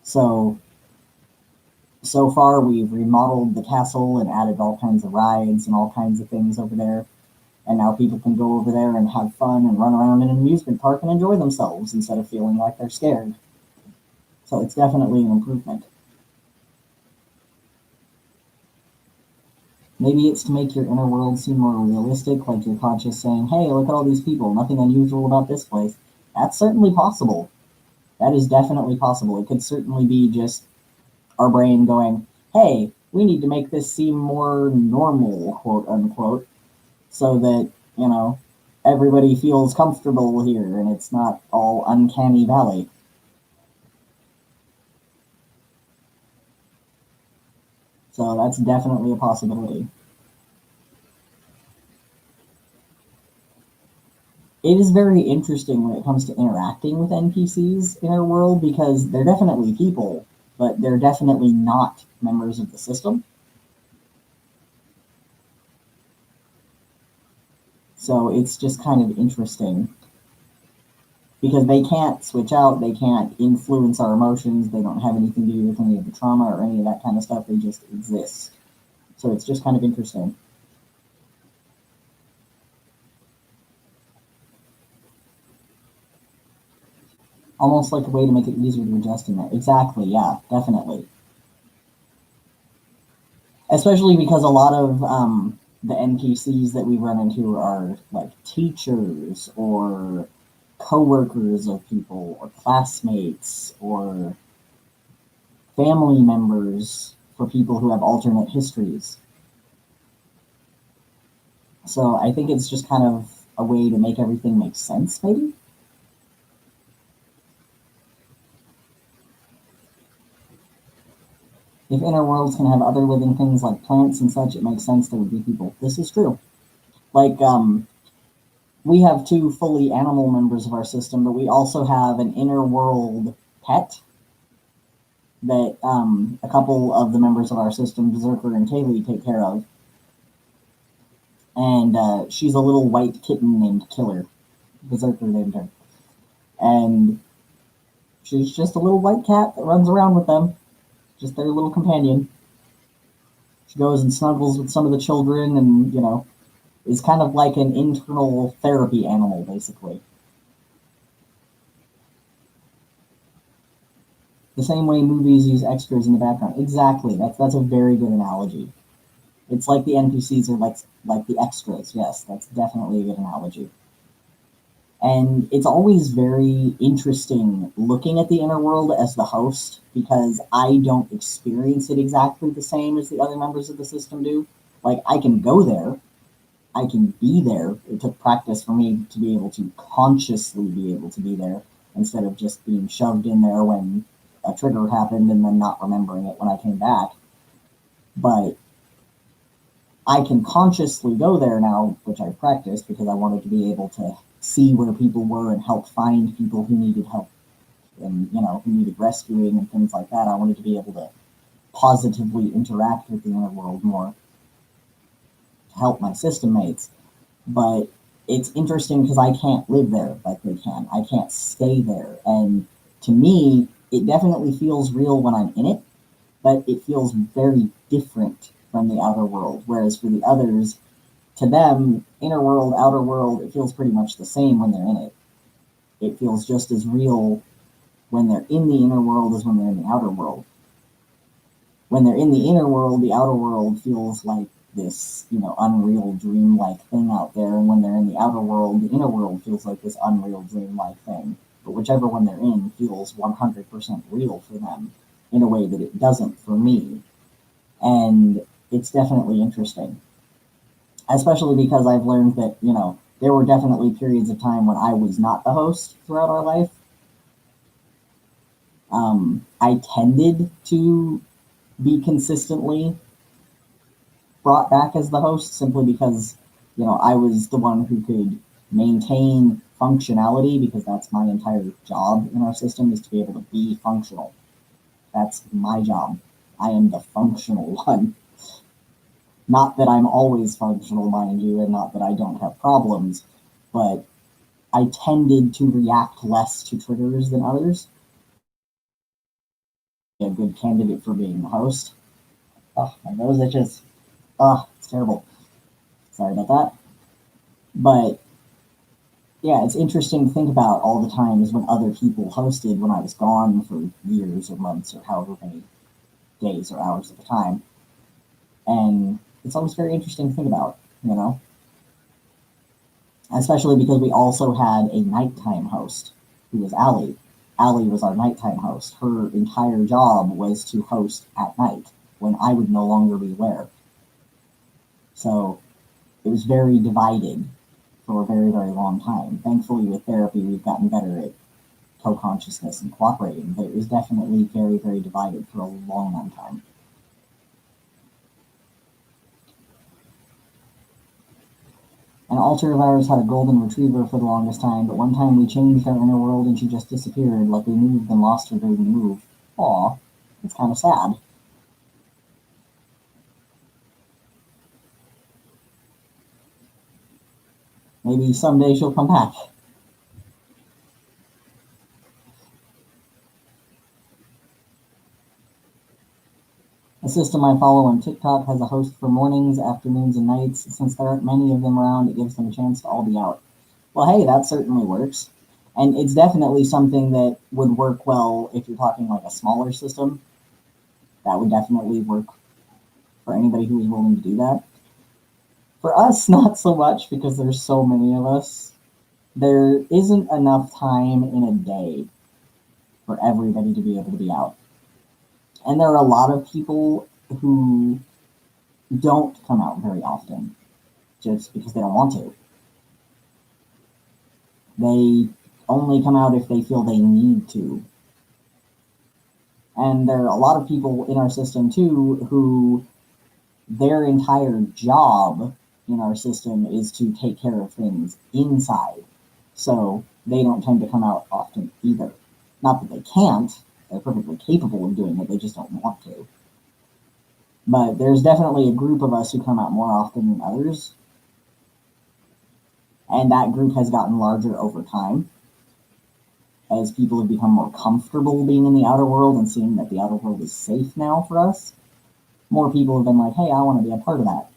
So far we've remodeled the castle and added all kinds of rides and all kinds of things over there, and now people can go over there and have fun and run around in an amusement park and enjoy themselves instead of feeling like they're scared. So it's definitely an improvement. Maybe it's to make your inner world seem more realistic, like your conscious saying, hey, look at all these people, nothing unusual about this place. That's certainly possible. That is definitely possible. It could certainly be just our brain going, hey, we need to make this seem more normal, quote unquote, so that, everybody feels comfortable here and it's not all uncanny valley. So that's definitely a possibility. It is very interesting when it comes to interacting with NPCs in our world, because they're definitely people, but they're definitely not members of the system. So it's just kind of interesting because they can't switch out, they can't influence our emotions, they don't have anything to do with any of the trauma or any of that kind of stuff, they just exist. So it's just kind of interesting. Almost like a way to make it easier to adjust in there. Exactly, yeah, definitely. Especially because a lot of the NPCs that we run into are like teachers or coworkers of people or classmates or family members for people who have alternate histories. So I think it's just kind of a way to make everything make sense, maybe? If inner worlds can have other living things like plants and such, it makes sense there would be people. This is true. Like, we have two fully animal members of our system, but we also have an inner world pet that a couple of the members of our system, Berserker and Kaylee, take care of. And she's a little white kitten named Killer. Berserker named her. And she's just a little white cat that runs around with them, just their little companion. She goes and snuggles with some of the children and, is kind of like an internal therapy animal, basically. The same way movies use extras in the background. Exactly. That's a very good analogy. It's like the NPCs are like the extras. Yes, that's definitely a good analogy. And it's always very interesting looking at the inner world as the host, because I don't experience it exactly the same as the other members of the system do. Like, I can go there, I can be there. It took practice for me to be able to consciously be able to be there instead of just being shoved in there when a trigger happened and then not remembering it when I came back. But I can consciously go there now, which I've practiced because I wanted to be able to see where people were and help find people who needed help and, who needed rescuing and things like that. I wanted to be able to positively interact with the inner world more to help my system mates. But it's interesting because I can't live there like they can. I can't stay there. And to me, it definitely feels real when I'm in it, but it feels very different from the outer world. Whereas for the others, to them, inner world, outer world, it feels pretty much the same when they're in it. It feels just as real when they're in the inner world as when they're in the outer world. When they're in the inner world, the outer world feels like this, unreal dream-like thing out there. And when they're in the outer world, the inner world feels like this unreal dream-like thing. but whichever one they're in feels 100% real for them in a way that it doesn't for me. And it's definitely interesting, especially because I've learned that, there were definitely periods of time when I was not the host throughout our life. I tended to be consistently brought back as the host simply because, I was the one who could maintain functionality, because that's my entire job in our system, is to be able to be functional. That's my job. I am the functional one. Not that I'm always functional, mind you, and not that I don't have problems, but I tended to react less to triggers than others. A good candidate for being the host. Oh, my nose itches. Oh, it's terrible. Sorry about that. But yeah, it's interesting to think about all the times when other people hosted when I was gone for years or months or however many days or hours at a time. And it's always very interesting to think about, especially because we also had a nighttime host who was Allie. Allie was our nighttime host. Her entire job was to host at night when I would no longer be there. So it was very divided for a very, very long time. Thankfully, with therapy, we've gotten better at co-consciousness and cooperating, but it was definitely very, very divided for a long, long time. An Ultravirus had a golden retriever for the longest time, but one time we changed our inner world and she just disappeared, like we moved and lost her during the move. Aw, it's kind of sad. Maybe someday she'll come back. A system I follow on TikTok has a host for mornings, afternoons, and nights. Since there aren't many of them around, it gives them a chance to all be out. Well, hey, that certainly works. And it's definitely something that would work well if you're talking like a smaller system. That would definitely work for anybody who is willing to do that. For us, not so much, because there's so many of us. There isn't enough time in a day for everybody to be able to be out. And there are a lot of people who don't come out very often just because they don't want to. They only come out if they feel they need to. And there are a lot of people in our system too who their entire job in our system is to take care of things inside. So they don't tend to come out often either. Not that they can't, they're perfectly capable of doing it, they just don't want to. But there's definitely a group of us who come out more often than others. And that group has gotten larger over time as people have become more comfortable being in the outer world and seeing that the outer world is safe now for us. More people have been like, hey, I want to be a part of that.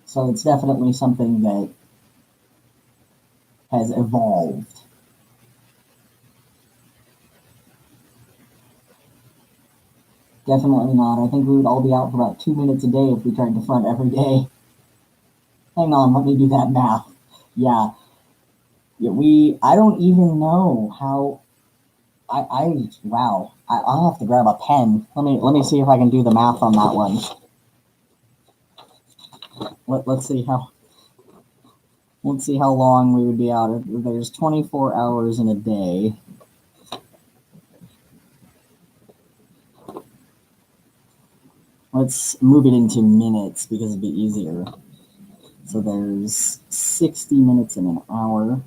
So it's definitely something that has evolved. Definitely not. I think we would all be out for about 2 minutes a day if we tried to front every day. Hang on, let me do that math. Yeah, I don't even know how. Wow. I'll have to grab a pen. Let me see if I can do the math on that one. Let's see how long we would be out. There's 24 hours in a day. Let's move it into minutes because it'd be easier. So there's 60 minutes in an hour.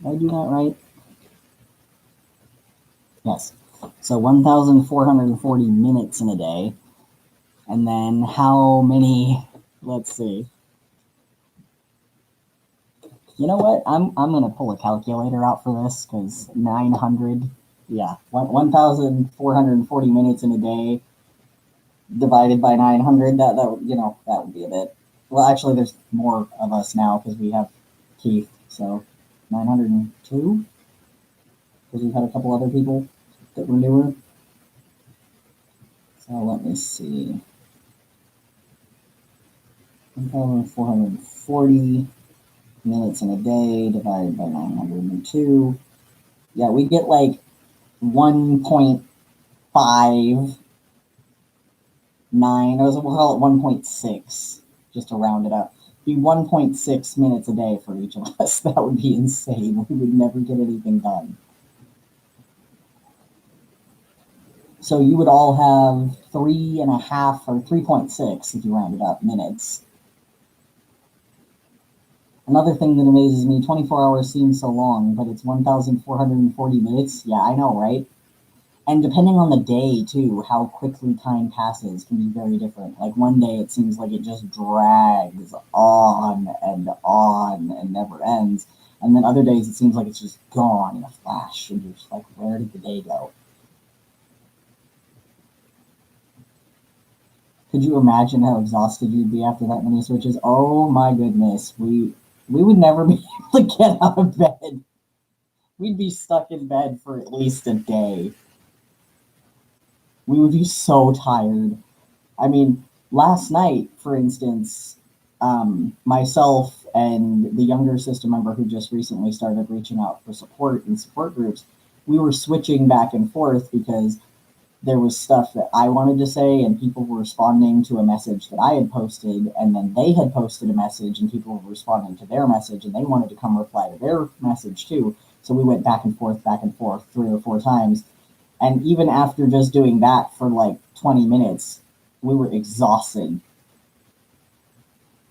Did I do that right? Yes. So 1,440 minutes in a day. And then how many, let's see. You know what? I'm going to pull a calculator out for this because 900 Yeah, 1,440 minutes in a day divided by 900. That would, that would be a bit. Well, actually, there's more of us now because we have Keith. So 902 because we've had a couple other people that were newer. So let me see. 1,440 minutes in a day divided by 902. Yeah, we get like 1.59. We'll call it 1.6, just to round it up. Be 1.6 minutes a day for each of us. That would be insane. We would never get anything done. So you would all have 3.5 or 3.6 if you round it up minutes. Another thing that amazes me, 24 hours seems so long, but it's 1,440 minutes. Yeah, I know, right? And depending on the day, too, how quickly time passes can be very different. Like one day it seems like it just drags on and never ends. And then other days it seems like it's just gone in a flash. And you're just like, where did the day go? Could you imagine how exhausted you'd be after that many switches? Oh my goodness. We would never be able to get out of bed. We'd be stuck in bed for at least a day. We would be so tired. I mean, last night, for instance, myself and the younger sister member who just recently started reaching out for support in support groups, we were switching back and forth because there was stuff that I wanted to say, and people were responding to a message that I had posted, and then they had posted a message, and people were responding to their message, and they wanted to come reply to their message too. So we went back and forth, 3 or 4 times. And even after just doing that for like 20 minutes, we were exhausted.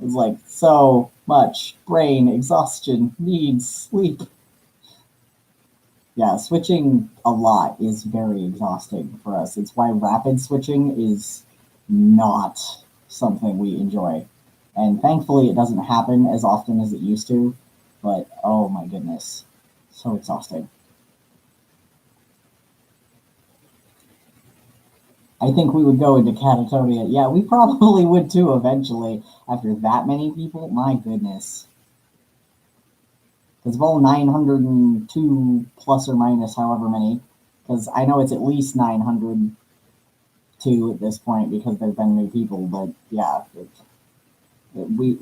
It was like so much brain exhaustion, needs sleep. Yeah, switching a lot is very exhausting for us. It's why rapid switching is not something we enjoy. And thankfully, it doesn't happen as often as it used to. But oh my goodness, so exhausting. I think we would go into catatonia. Yeah, we probably would too eventually after that many people. My goodness. Because of all 902 plus or minus however many, because I know it's at least 902 at this point because there've been new people, but yeah, we,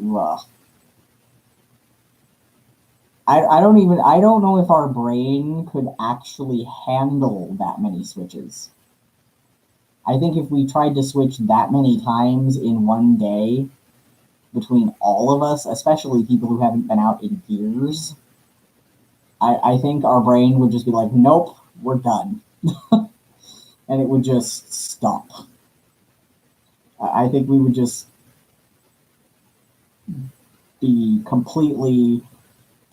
I don't know if our brain could actually handle that many switches. I think if we tried to switch that many times in one day between all of us, especially people who haven't been out in years, I think our brain would just be like, nope, we're done. And it would just stop. I think we would just be completely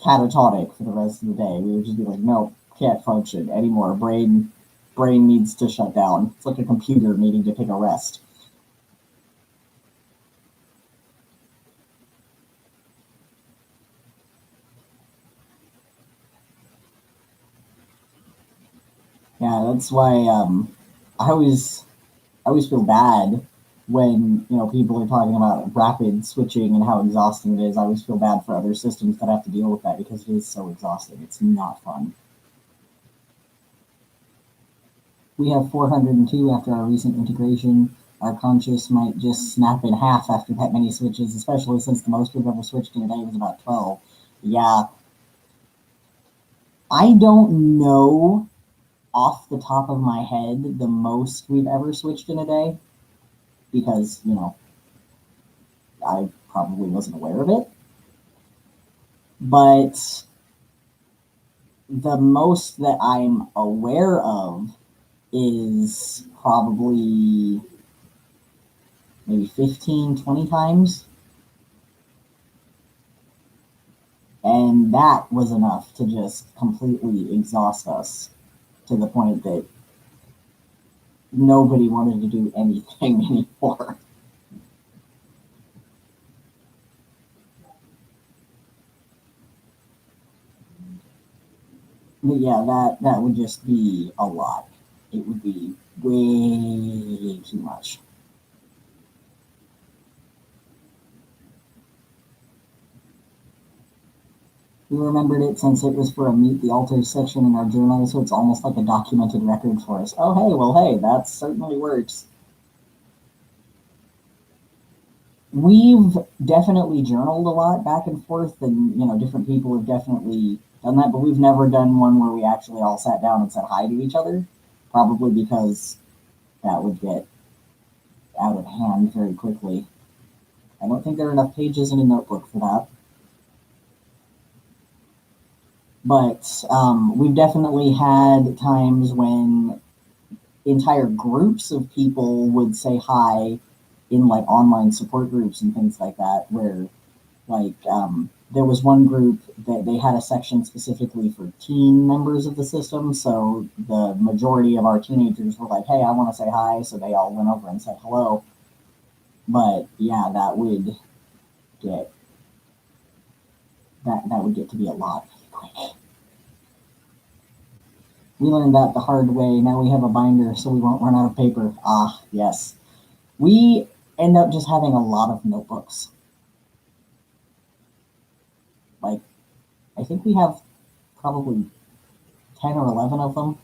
catatonic for the rest of the day. We would just be like, no, can't function anymore. Brain needs to shut down. It's like a computer needing to take a rest. Yeah, that's why I always feel bad when people are talking about rapid switching and how exhausting it is. I always feel bad for other systems that have to deal with that because it is so exhausting. It's not fun. We have 402 after our recent integration. Our conscious might just snap in half after that many switches, especially since the most we've ever switched in a day was about 12. Yeah, I don't know off the top of my head the most we've ever switched in a day because, I probably wasn't aware of it. But the most that I'm aware of is probably maybe 15, 20 times. And that was enough to just completely exhaust us to the point that nobody wanted to do anything anymore. But yeah, that would just be a lot. It would be way too much. We remembered it since it was for a Meet the Altars section in our journal, so it's almost like a documented record for us. Oh, hey, well, hey, that certainly works. We've definitely journaled a lot back and forth, and different people have definitely done that, but we've never done one where we actually all sat down and said hi to each other. Probably because that would get out of hand very quickly. I don't think there are enough pages in a notebook for that. But we've definitely had times when entire groups of people would say hi in like online support groups and things like that, where like there was one group that they had a section specifically for teen members of the system. So the majority of our teenagers were like, hey, I want to say hi. So they all went over and said hello. But yeah, get that would get to be a lot quick. We learned that the hard way. Now we have a binder so we won't run out of paper. Ah, yes. We end up just having a lot of notebooks. Like, I think we have probably 10 or 11 of them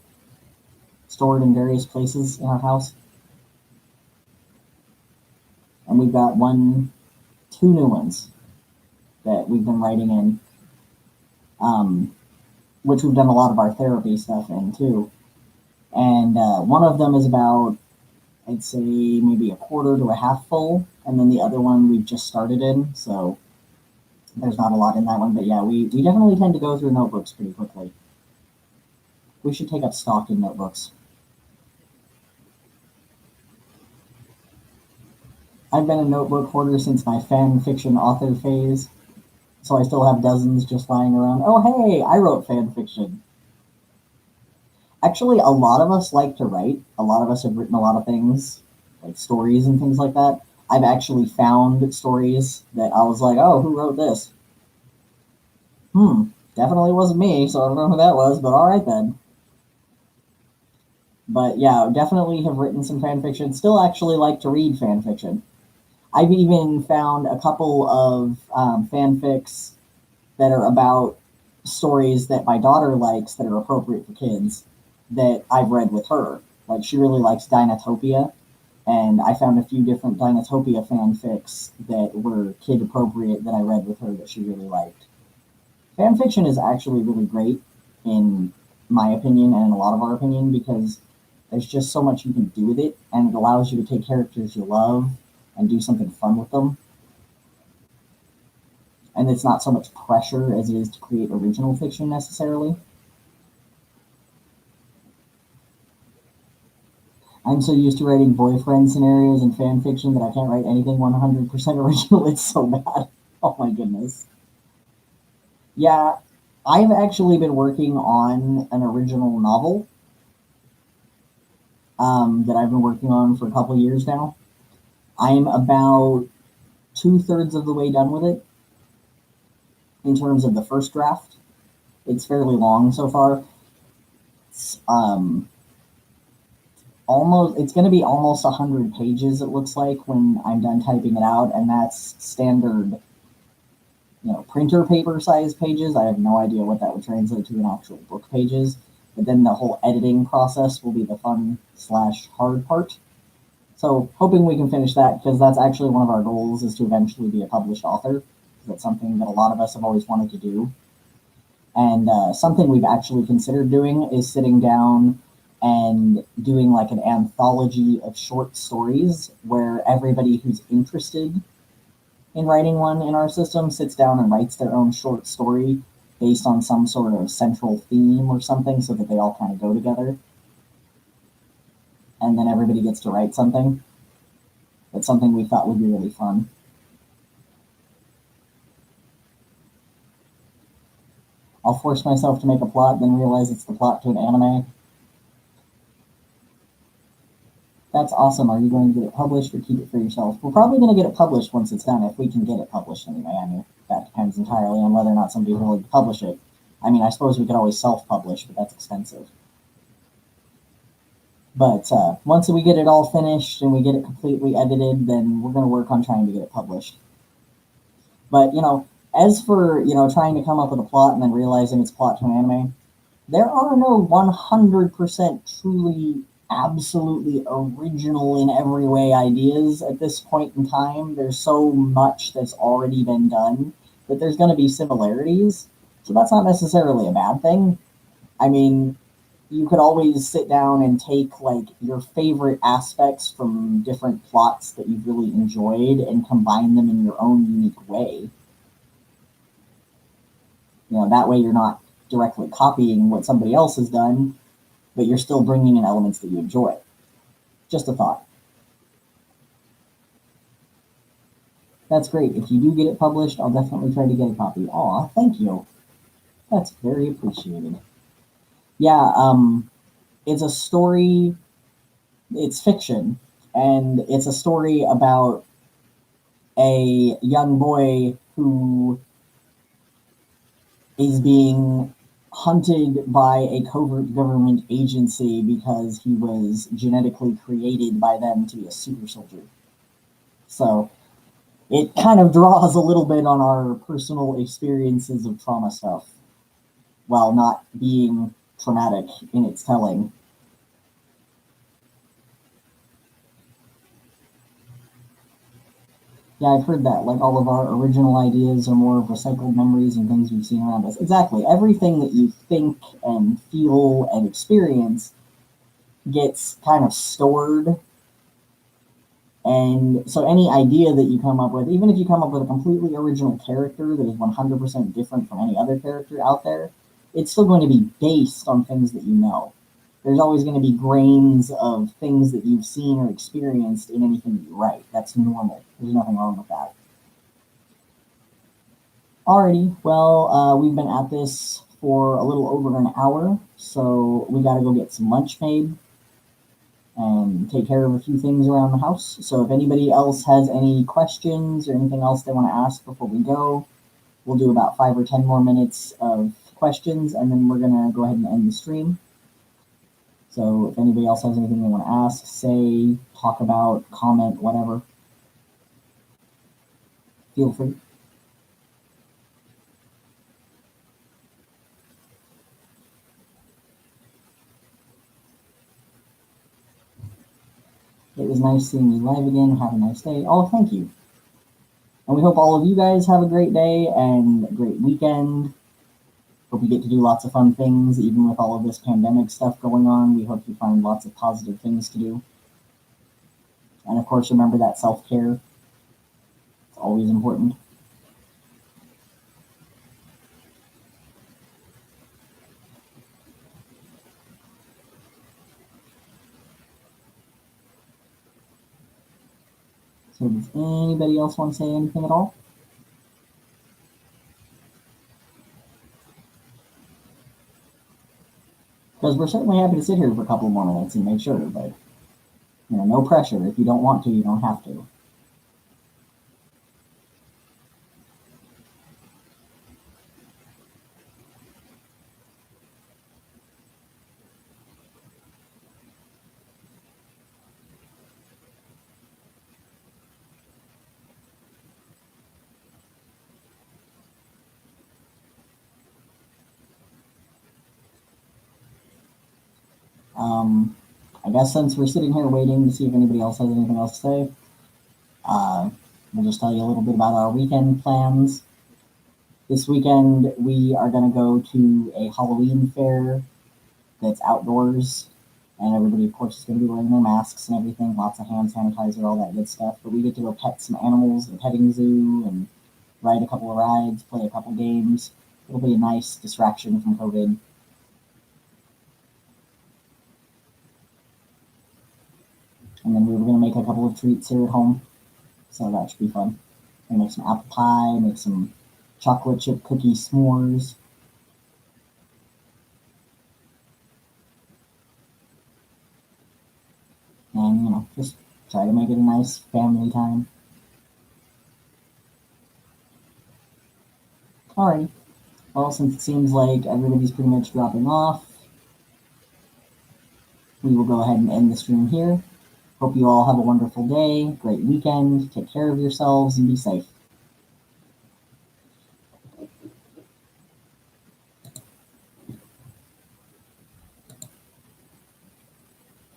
stored in various places in our house. And we've got two new ones that we've been writing in, which we've done a lot of our therapy stuff in too. And one of them is about, I'd say, maybe a quarter to a half full. And then the other one we've just started in. So there's not a lot in that one. But yeah, we definitely tend to go through notebooks pretty quickly. We should take up stock in notebooks. I've been a notebook hoarder since my fan fiction author phase, so I still have dozens just lying around. Oh, hey, I wrote fan fiction. Actually, a lot of us like to write. A lot of us have written a lot of things, like stories and things like that. I've actually found stories that I was like, oh, who wrote this? Definitely wasn't me, so I don't know who that was, but alright then. But yeah, definitely have written some fan fiction. Still actually like to read fan fiction. I've even found a couple of fanfics that are about stories that my daughter likes that are appropriate for kids that I've read with her. Like she really likes Dinotopia, and I found a few different Dinotopia fanfics that were kid appropriate that I read with her that she really liked. Fan fiction is actually really great, in my opinion and in a lot of our opinion, because there's just so much you can do with it, and it allows you to take characters you love and do something fun with them. And it's not so much pressure as it is to create original fiction necessarily. I'm so used to writing boyfriend scenarios and fan fiction that I can't write anything 100% original. It's so bad. Oh my goodness. Yeah, I've actually been working on an original novel that I've been working on for a couple years now. I'm about 2/3 of the way done with it in terms of the first draft. It's fairly long so far. It's it's going to be almost 100 pages, it looks like, when I'm done typing it out, and that's standard printer paper size pages. I have no idea what that would translate to in actual book pages. But then the whole editing process will be the fun slash hard part. So hoping we can finish that, because that's actually one of our goals, is to eventually be a published author. That's something that a lot of us have always wanted to do. And something we've actually considered doing is sitting down and doing like an anthology of short stories where everybody who's interested in writing one in our system sits down and writes their own short story based on some sort of central theme or something, so that they all kind of go together. And then everybody gets to write something. That's something we thought would be really fun. I'll force myself to make a plot, then realize it's the plot to an anime. That's awesome. Are you going to get it published or keep it for yourself? We're probably going to get it published once it's done, if we can get it published anyway. I mean, that depends entirely on whether or not somebody's willing to publish it. I mean, I suppose we could always self-publish, but that's expensive. But once we get it all finished and we get it completely edited, then we're going to work on trying to get it published. But, as for, trying to come up with a plot and then realizing it's plot to an anime, there are no 100% truly, absolutely original in every way ideas at this point in time. There's so much that's already been done that there's going to be similarities. So that's not necessarily a bad thing. I mean, you could always sit down and take like your favorite aspects from different plots that you've really enjoyed and combine them in your own unique way. That way you're not directly copying what somebody else has done, but you're still bringing in elements that you enjoy. Just a thought. That's great. If you do get it published, I'll definitely try to get a copy. Aw, thank you. That's very appreciated. Yeah, it's a story, it's fiction, and it's a story about a young boy who is being hunted by a covert government agency because he was genetically created by them to be a super soldier. So it kind of draws a little bit on our personal experiences of trauma stuff while not being traumatic in its telling. Yeah, I've heard that. Like, all of our original ideas are more of recycled memories and things we've seen around us. Exactly. Everything that you think and feel and experience gets kind of stored. And so any idea that you come up with, even if you come up with a completely original character that is 100% different from any other character out there, it's still going to be based on things that you know. There's always going to be grains of things that you've seen or experienced in anything that you write. That's normal. There's nothing wrong with that. Alrighty, well, we've been at this for a little over an hour, so we gotta go get some lunch made and take care of a few things around the house. So if anybody else has any questions or anything else they want to ask before we go, we'll do about 5 or 10 more minutes of questions, and then we're gonna go ahead and end the stream. So if anybody else has anything they want to ask, say, talk about, comment, whatever, feel free. It was nice seeing you live again. Have a nice day. Oh, thank you. And we hope all of you guys have a great day and a great weekend. Hope you get to do lots of fun things, even with all of this pandemic stuff going on. We hope you find lots of positive things to do. And of course, remember that self-care. It's always important. So does anybody else want to say anything at all? Because we're certainly happy to sit here for a couple more minutes and make sure, but no pressure. If you don't want to, you don't have to. I guess since we're sitting here waiting to see if anybody else has anything else to say, we'll just tell you a little bit about our weekend plans. This weekend, we are going to go to a Halloween fair that's outdoors, and everybody, of course, is going to be wearing their masks and everything, lots of hand sanitizer, all that good stuff. But we get to go pet some animals at a petting zoo and ride a couple of rides, play a couple games. It'll be a nice distraction from COVID. And then we were going to make a couple of treats here at home, so that should be fun. We're going to make some apple pie, make some chocolate chip cookie s'mores. And, just try to make it a nice family time. Alrighty. Well, since it seems like everybody's pretty much dropping off, we will go ahead and end the stream here. Hope you all have a wonderful day, great weekend, take care of yourselves, and be safe.